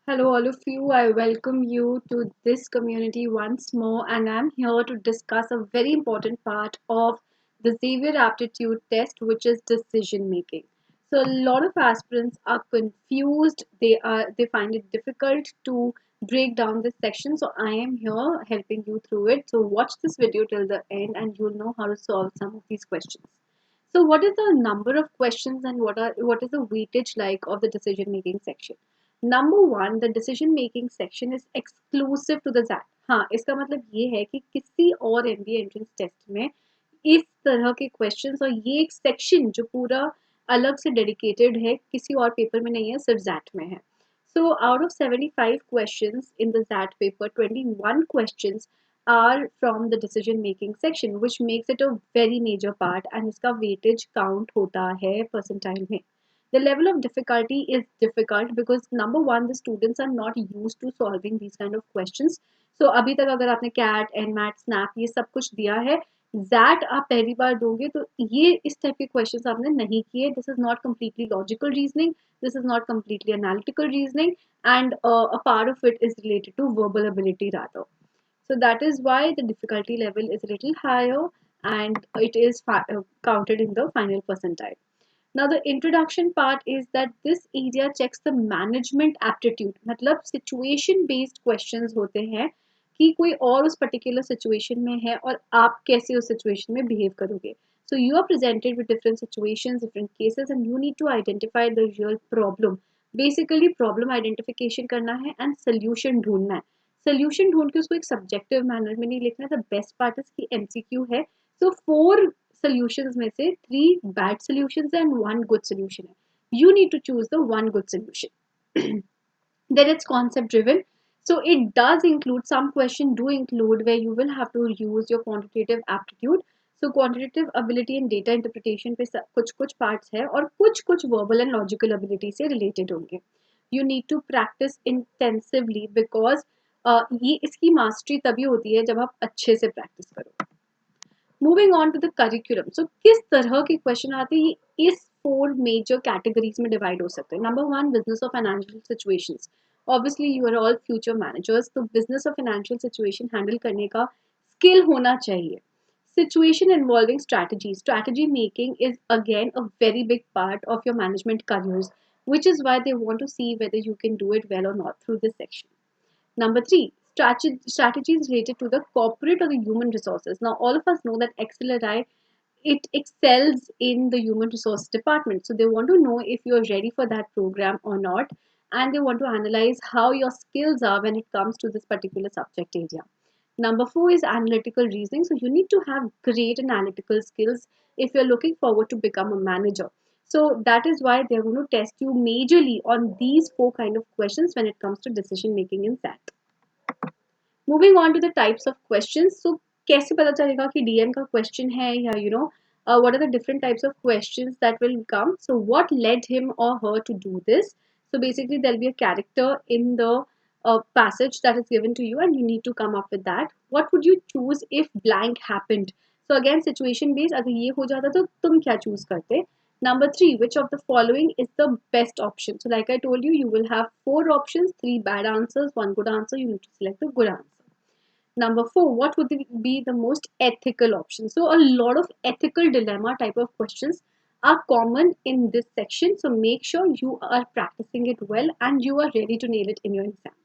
Hello, all of you. I welcome you to this community once more, and I'm here to discuss a very important part of the Xavier Aptitude Test, which is decision making. So, a lot of aspirants are confused. They find it difficult to break down this section. So, I am here helping you through it. So, watch this video till the end, and you'll know how to solve some of these questions. So, what is the number of questions, and what is the weightage like of the decision making section? Number one the decision making section is exclusive to the XAT. हाँ, इसका मतलब ये है कि किसी और MBA entrance test में इस तरह के क्वेश्चंस और ये एक सेक्शन जो पूरा अलग से डेडिकेटेड है किसी और पेपर में नहीं है, सिर्फ जैट में है. So out of 75 questions in the ZAT paper, 21 questions are from the decision making section, which makes it a very major part, and इसका weightage count होता है percentile में. The level of difficulty is difficult because number one, the students are not used to solving these kind of questions. So अभी तक अगर आपने CAT, NMAT, SNAP ये सब कुछ दिया है, ZAT आप पहली बार दोगे तो ये इस टाइप के क्वेश्चंस आपने नहीं किए. This is not completely logical reasoning, this is not completely analytical reasoning, and a part of it is related to verbal ability rather. So that is why the difficulty level is a little higher, and it is counted in the final percentile. Now the introduction part is that this area checks the management aptitude. मतलब situation based questions होते हैं कि कोई और उस particular situation में है और आप कैसे उस situation में behave करोगे. So you are presented with different situations, different cases, and you need to identify the real problem. Basically problem identification करना है and solution ढूंढना है. Solution ढूंढ के उसको एक subjective manner में नहीं लिखना है. The best part is कि MCQ है. So 4 solutions में से 3 bad solutions and 1 good solution है. You need to choose the 1 good solution. Then it's concept driven. So it does include some question do include where you will have to use your quantitative aptitude. So quantitative ability and data interpretation पे कुछ कुछ parts है और कुछ कुछ verbal and logical ability से related होंगे. You need to practice intensively because ये इसकी mastery तभी होती है जब आप अच्छे से practice करो. Moving on to the curriculum. So किस तरह के क्वेश्चन आते हैं ये इस 4 मेजर कैटेगरीज में डिवाइड हो सकते हैं. नंबर 1, बिजनेस और financial situations. Obviously you are all future managers, तो बिजनेस और फाइनेंशियल सिचुएशन हैंडल करने का स्किल होना चाहिए. Situation involving strategy making is again a very big part of your management careers, which is why they want to see whether you can do it well or not through this section. Number 3, strategies related to the corporate or the human resources. Now, all of us know that XLRI, it excels in the human resource department. So they want to know if you're ready for that program or not. And they want to analyze how your skills are when it comes to this particular subject area. Number 4 is analytical reasoning. So you need to have great analytical skills if you're looking forward to become a manager. So that is why they're going to test you majorly on these 4 kind of questions when it comes to decision making in SAT. Moving on to the types of questions. So कैसे पता चलेगा कि DM का question है या what are the different types of questions that will come. So what led him or her to do this? So basically there'll be a character in the passage that is given to you and you need to come up with that. What would you choose if blank happened? So again situation based, अगर ये हो जाता तो तुम क्या choose करते? Number 3, which of the following is the best option? So like I told you, you will have 4 options, 3 bad answers, 1 good answer. You need to select the good answer. Number 4, what would be the most ethical option? So a lot of ethical dilemma type of questions are common in this section. So make sure you are practicing it well and you are ready to nail it in your exam.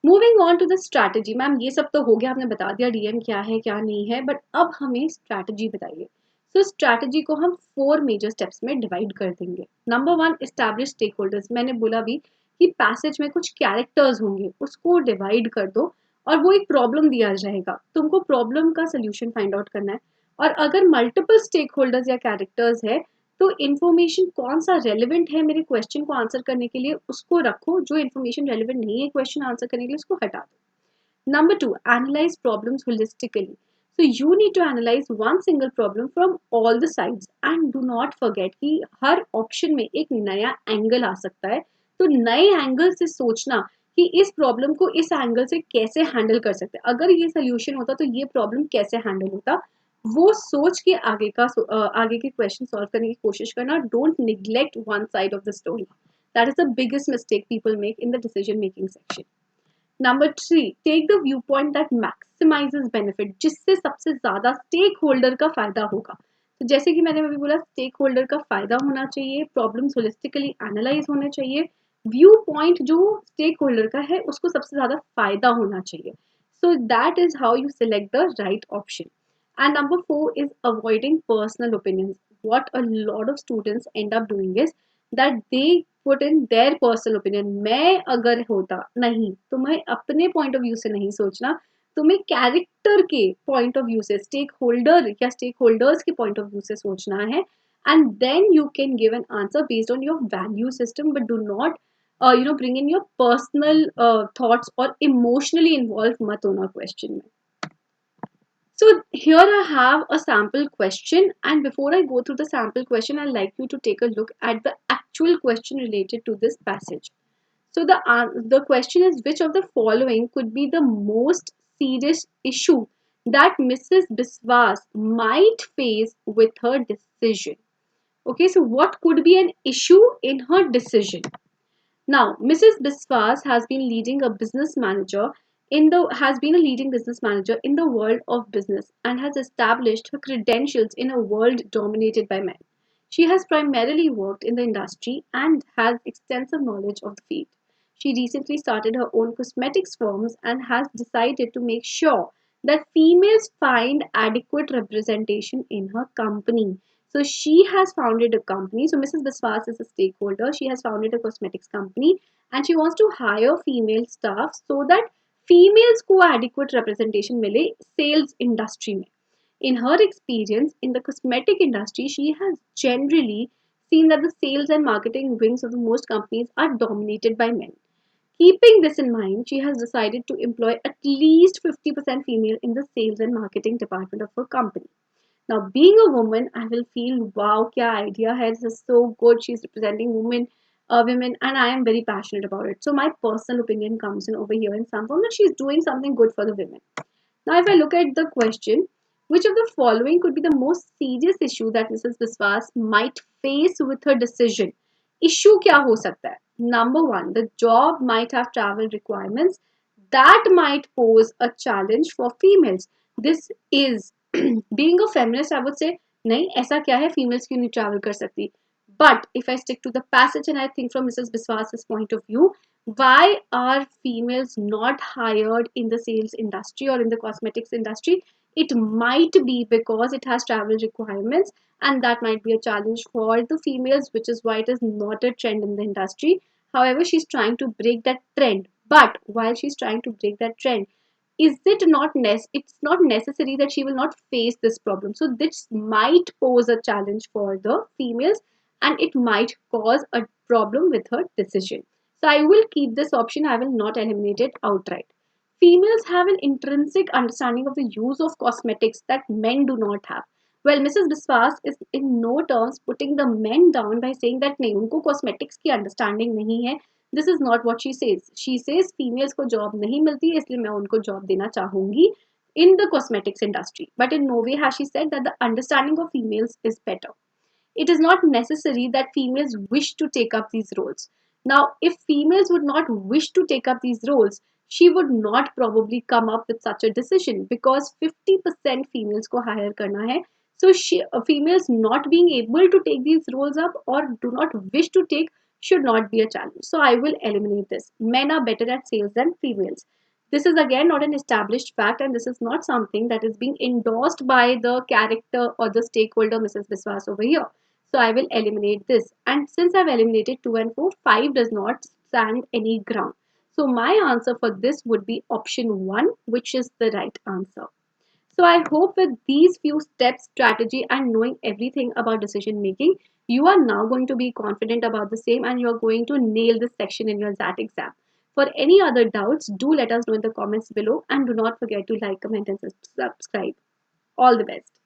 Moving on to the strategy. Ma'am ये सब तो हो गया, आपने बता दिया DM क्या है क्या नहीं है, बट अब हमें स्ट्रैटेजी बताइए. सो स्ट्रैटेजी को हम 4 मेजर स्टेप्स में डिवाइड कर देंगे. Number 1, establish stakeholders. मैंने बोला भी कि पैसेज में कुछ कैरेक्टर्स होंगे, उसको डिवाइड कर दो और वो एक प्रॉब्लम दिया जाएगा, तुमको प्रॉब्लम का सोल्यूशन फाइंड आउट करना है. और अगर मल्टीपल स्टेक होल्डर्स या कैरेक्टर्स है तो इन्फॉर्मेशन कौन सा रेलिवेंट है मेरे क्वेश्चन को आंसर करने के लिए उसको रखो, जो इन्फॉर्मेशन रेलिवेंट नहीं है क्वेश्चन आंसर करने के लिए उसको हटा दो. Number 2, analyse problems holistically. So you need to analyze one single problem from all the sides and do not forget कि हर ऑप्शन में एक नया एंगल आ सकता है. तो नए एंगल से सोचना कि इस प्रॉब्लम को इस एंगल से कैसे हैंडल कर सकते हैं, अगर ये सोल्यूशन होता तो ये प्रॉब्लम कैसे हैंडल होता, वो सोच के आगे के क्वेश्चन सॉल्व करने की कोशिश करना. Don't neglect one side of the story. That is the biggest mistake people make in the decision making section. Number 3, take the viewpoint that maximizes benefit, जिससे सबसे ज़्यादा स्टेक होल्डर का फ़ायदा होगा. तो जैसे कि मैंने अभी बोला, स्टेक होल्डर का फ़ायदा होना चाहिए, प्रॉब्लम्स होलिस्टिकली एनालाइज होने चाहिए, व्यू पॉइंट जो स्टेक होल्डर का है उसको सबसे ज़्यादा फ़ायदा होना चाहिए. So that is how you select the right option. And number 4 is avoiding personal opinions. What a lot of students end up doing is that they put in their personal opinion. मैं अगर होता नहीं तो मैं अपने point of view से नहीं सोचना, तुम्हें कैरेक्टर के पॉइंट ऑफ व्यू से, स्टेक होल्डर या स्टेक होल्डर्स के पॉइंट ऑफ व्यू से सोचना है, and then you can give an answer based on your value system, but do not bring in your personal thoughts or emotionally involved मत होना question में. So here I have a sample question, and before I go through the sample question, I'd like you to take a look at the actual question related to this passage. So the question is, which of the following could be the most serious issue that Mrs. Biswas might face with her decision? Okay, so what could be an issue in her decision? Now, Mrs. Biswas has been leading a business manager has been a leading business manager in the world of business and has established her credentials in a world dominated by men. She has primarily worked in the industry and has extensive knowledge of the field. She recently started her own cosmetics firms and has decided to make sure that females find adequate representation in her company. So she has founded a company. So Mrs. Biswas is a stakeholder. She has founded a cosmetics company and she wants to hire female staff so that females को adequate representation मिले sales industry में. In her experience in the cosmetic industry, she has generally seen that the sales and marketing wings of the most companies are dominated by men. Keeping this in mind, she has decided to employ at least 50% female in the sales and marketing department of her company. Now, being a woman, I will feel, wow, kya idea hai. This is so good. She's representing women, and I am very passionate about it. So my personal opinion comes in over here in some form that she's doing something good for the women. Now, if I look at the question, which of the following could be the most serious issue that Mrs. Biswas might face with her decision? Issue क्या हो सकता है? Number 1, the job might have travel requirements that might pose a challenge for females. This is being a feminist, I would say नहीं ऐसा क्या है, females क्यों नहीं travel कर सकती? But if I stick to the passage and I think from Mrs. Biswas's point of view, why are females not hired in the sales industry or in the cosmetics industry? It might be because it has travel requirements and that might be a challenge for the females, which is why it is not a trend in the industry. However, she's trying to break that trend. But while she's trying to break that trend, it's not necessary that she will not face this problem. So this might pose a challenge for the females and it might cause a problem with her decision. So I will keep this option, I will not eliminate it outright. Females have an intrinsic understanding of the use of cosmetics that men do not have. Well, Mrs. Biswas is in no terms putting the men down by saying that नहीं उनको cosmetics की understanding नहीं है. This is not what she says. She says females को job नहीं मिलती इसलिए मैं उनको job देना चाहूँगी in the cosmetics industry. But in no way has she said that the understanding of females is better. It is not necessary that females wish to take up these roles. Now, if females would not wish to take up these roles, she would not probably come up with such a decision because 50% females को hire करना है. So females not being able to take these roles up or do not wish to take should not be a challenge. So I will eliminate this. Men are better at sales than females. This is again not an established fact and this is not something that is being endorsed by the character or the stakeholder Mrs. Biswas over here. So I will eliminate this. And since I've eliminated 2 and 4, 5 does not stand any ground. So my answer for this would be option 1, which is the right answer. So I hope with these few steps, strategy and knowing everything about decision making, you are now going to be confident about the same and you are going to nail this section in your XAT exam. For any other doubts, do let us know in the comments below and do not forget to like, comment and subscribe. All the best.